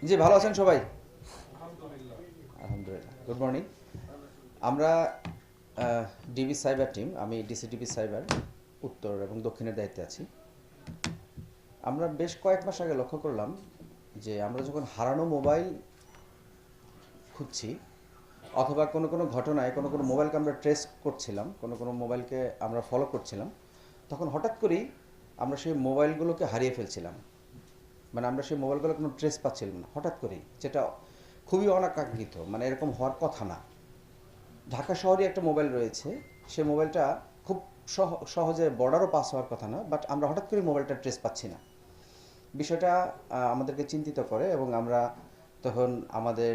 জি, ভালো আছেন সবাই? আলহামদুলিল্লাহ। Good morning. আমরা ডিবি সাইবার টিম, আমি ডিসিডিবি সাইবার উত্তর এবং দক্ষিণের দায়িত্বে আছি। আমরা বেশ কয়েক মাস আগে লক্ষ্য করলাম যে আমরা যখন হারানো মোবাইল খুঁজছি অথবা কোনো কোনো ঘটনায় কোনো কোনো মোবাইলকে আমরা ট্রেস করছিলাম, কোনো কোনো মোবাইলকে আমরা ফলো করছিলাম, তখন হঠাৎ করেই আমরা সেই মোবাইলগুলোকে হারিয়ে ফেলছিলাম। মানে আমরা সেই মোবাইলগুলো কোনো ট্রেস পাচ্ছিলাম না হঠাৎ করেই, যেটা খুবই অনাকাঙ্ক্ষিত, মানে এরকম হওয়ার কথা না। ঢাকা শহরে একটা মোবাইল রয়েছে, সে মোবাইলটা খুব সহজে বর্ডারও পাস হওয়ার কথা না, বাট আমরা হঠাৎ করে মোবাইলটা ট্রেস পাচ্ছি না। বিষয়টা আমাদেরকে চিন্তিত করে এবং আমরা তখন আমাদের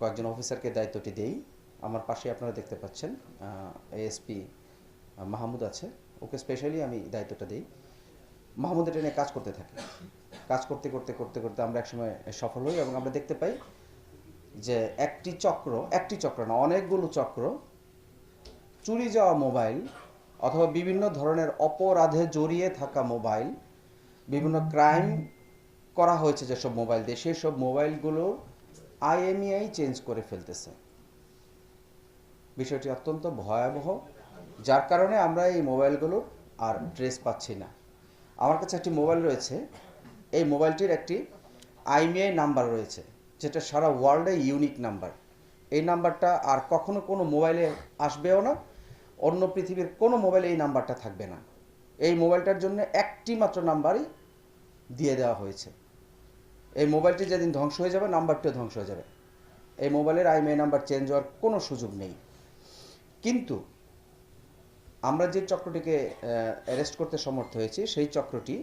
কয়েকজন অফিসারকে দায়িত্বটি দেই। আমার পাশে আপনারা দেখতে পাচ্ছেন এএসপি মাহমুদ আছে, ওকে স্পেশালি আমি দায়িত্বটা দিই। মাহমুদ এটা নিয়ে কাজ করতে থাকে। কাজ করতে করতে করতে করতে আমরা একসময় সফল হই এবং আমরা দেখতে পাই যে একটি চক্র না, অনেকগুলো চক্র চুরি যাওয়া মোবাইল অথবা বিভিন্ন ধরনের অপরাধে জড়িয়ে থাকা মোবাইল, বিভিন্ন ক্রাইম করা হয়েছে যেসব মোবাইল দিয়ে, সেই সব মোবাইলগুলোর আইএমইআই চেঞ্জ করে ফেলতেছে। বিষয়টি অত্যন্ত ভয়াবহ, যার কারণে আমরা এই মোবাইলগুলোর আর ট্রেস পাচ্ছি না। আমার কাছে একটি মোবাইল রয়েছে, এই মোবাইলটির একটি আইএমইআই নাম্বার রয়েছে, যেটা সারা ওয়ার্ল্ডে ইউনিক নাম্বার। এই নাম্বারটা আর কখনো কোনো মোবাইলে আসবেও না, অন্য পৃথিবীর কোনো মোবাইলে এই নাম্বারটা থাকবে না। এই মোবাইলটার জন্য একটি মাত্র নাম্বারই দিয়ে দেওয়া হয়েছে। এই মোবাইলটি যেদিন ধ্বংস হয়ে যাবে, নাম্বারটিও ধ্বংস হয়ে যাবে। এই মোবাইলের আইএমইআই নাম্বার চেঞ্জ হওয়ার কোনো সুযোগ নেই। কিন্তু আমরা যে চক্রটিকে অ্যারেস্ট করতে সমর্থ হয়েছি, সেই চক্রটি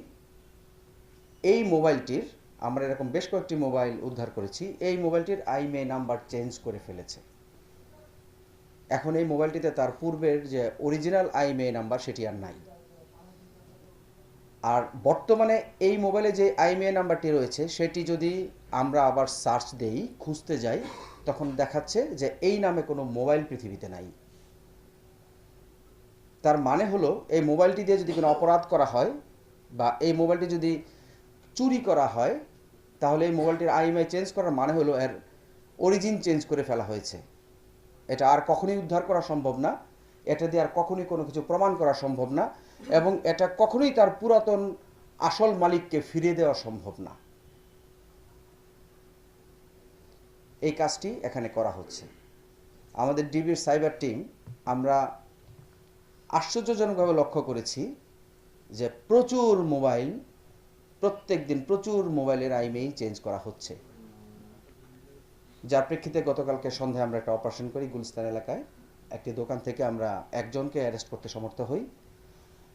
এই মোবাইলটির, আমরা এরকম বেশ কয়েকটি মোবাইল উদ্ধার করেছি, এই মোবাইলটির আইএমইআই নাম্বার চেঞ্জ করে ফেলেছে। এখন এই মোবাইলটিতে তার পূর্বের যে অরিজিনাল আইএমইআই নাম্বার সেটি আর নাই। আর বর্তমানে এই মোবাইলে যে আইএমইআই নাম্বারটি রয়েছে সেটি যদি আমরা আবার সার্চ দেই, খুঁজতে যাই, তখন দেখাচ্ছে যে এই নামে কোনো মোবাইল পৃথিবীতে নাই। তার মানে হলো এই মোবাইলটি দিয়ে যদি কোনো অপরাধ করা হয় বা এই মোবাইলটি যদি চুরি করা হয়, তাহলে এই মোবাইলটির আইএমইআই চেঞ্জ করার মানে হলো এর অরিজিন চেঞ্জ করে ফেলা হয়েছে। এটা আর কখনোই উদ্ধার করা সম্ভব না, এটা দিয়ে আর কখনোই কোনো কিছু প্রমাণ করা সম্ভব না, এবং এটা কখনোই তার পুরাতন আসল মালিককে ফিরিয়ে দেওয়া সম্ভব না। এই কাজটি এখানে করা হচ্ছে। আমাদের ডিবির সাইবার টিম, আমরা আশ্চর্যজনকভাবে লক্ষ্য করেছি যে প্রত্যেক দিন প্রচুর মোবাইলের আইএমইআই চেঞ্জ করা হচ্ছে। যার প্রেক্ষিতে গতকালকে সন্ধ্যায় আমরা একটা অপারেশন করি গুলিস্তান এলাকায়। একটি দোকান থেকে আমরা একজনকে অ্যারেস্ট করতে সমর্থ হই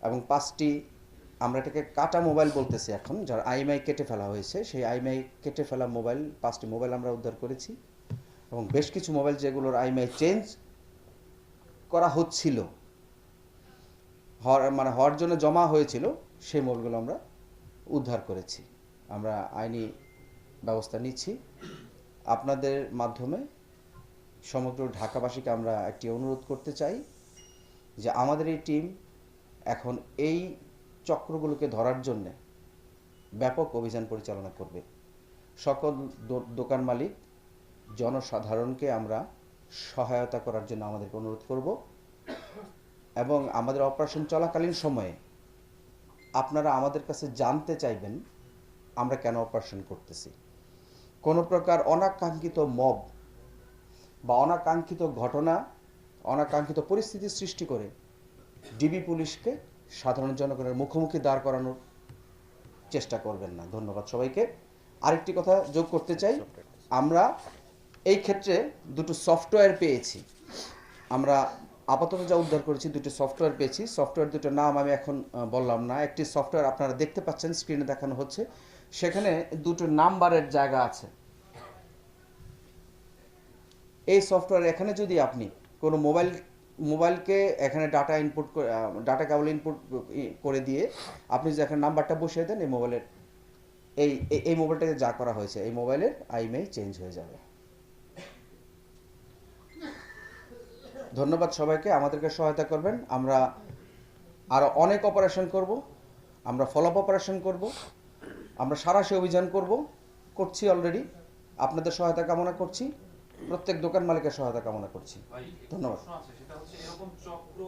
এবং 5টি, আমরা এটাকে কাটা মোবাইল বলতেছি এখন, যার আইএমইআই কেটে ফেলা হয়েছে, সেই আইএমইআই কেটে ফেলা মোবাইল 5টি মোবাইল আমরা উদ্ধার করেছি। এবং বেশ কিছু মোবাইল যেগুলোর আইএমইআই চেঞ্জ করা হচ্ছিল, হওয়ার জন্য জমা হয়েছিল, সেই মোবাইলগুলো আমরা উদ্ধার করেছি। আমরা আইনি ব্যবস্থা নিচ্ছি। আপনাদের মাধ্যমে সমগ্র ঢাকাবাসীকে আমরা একটি অনুরোধ করতে চাই যে আমাদের এই টিম এখন এই চক্রগুলোকে ধরার জন্য ব্যাপক অভিযান পরিচালনা করবে। সকল দোকান মালিক, জনসাধারণকে আমরা সহায়তা করার জন্য আমাদেরকে অনুরোধ করব এবং আমাদের অপারেশন চলাকালীন সময়ে আপনারা আমাদের কাছে জানতে চাইবেন আমরা কেন অপারেশন করতেছি। কোনো প্রকার অনাকাঙ্ক্ষিত মব বা অনাকাঙ্ক্ষিত ঘটনা, অনাকাঙ্ক্ষিত পরিস্থিতি সৃষ্টি করে ডিবি পুলিশকে সাধারণ জনগণের মুখোমুখি দাঁড় করানোর চেষ্টা করবেন না। ধন্যবাদ সবাইকে। আরেকটি কথা যোগ করতে চাই, আমরা এই ক্ষেত্রে দুটো সফটওয়্যার পেয়েছি। আমরা আপাতত যা উদ্ধার করেছি, দুটো সফটওয়্যার পেয়েছি। সফটওয়্যার দুটোর নাম আমি এখন বললাম না। একটি সফটওয়্যার আপনারা দেখতে পাচ্ছেন, স্ক্রিনে দেখানো হচ্ছে, সেখানে দুটো নাম্বারের জায়গা আছে। এই সফটওয়্যার, এখানে যদি আপনি কোনো মোবাইলকে এখানে ডাটা কেবল ইনপুট করে দিয়ে আপনি যদি এখানে নাম্বারটা বসিয়ে দেন, এই মোবাইলের এই মোবাইলটাকে যা করা হয়েছে, এই মোবাইলের আইএমইআই চেঞ্জ হয়ে যাবে। ধন্যবাদ সবাইকে, আমাদেরকে সহায়তা করবেন। আমরা আরও অনেক অপারেশন করব, আমরা ফলো আপ অপারেশন করব, আমরা সাঁড়াশি অভিযান করব। করছি অলরেডি। আপনাদের সহায়তা কামনা করছি, প্রত্যেক দোকান মালিকের সহায়তা কামনা করছি। ভাই, একটু ধন্যবাদ। প্রশ্ন আছে, সেটা হচ্ছে এরকম চক্র